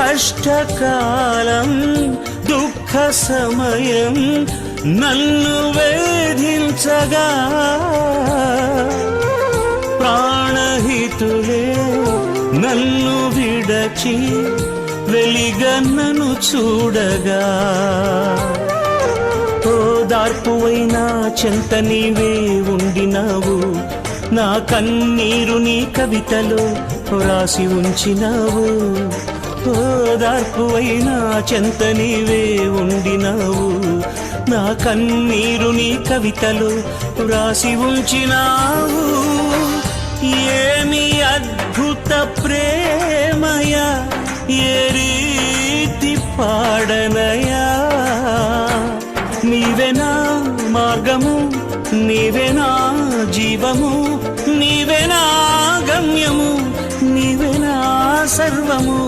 కష్టకాలం దుఃఖ సమయం నన్ను వేధించగా ప్రాణహితులే నన్ను విడచి వెలిగన్నను చూడగా ఓదార్పువైనా చెంత నీవే ఉండినావు నా కన్నీరు నీ కవితలో రాసి ఉంచినావు ఓదార్పువైనా చెంత నీవే ఉండినావు నా కన్నీరు నీ కవితలో రాసి ఉంచినావు ఏమి అద్భుత ప్రేమయ ఏ రీతి పాడనయా నీవేనా మార్గము నీవేనా జీవము నీవేనా గమ్యము నీవేనా సర్వము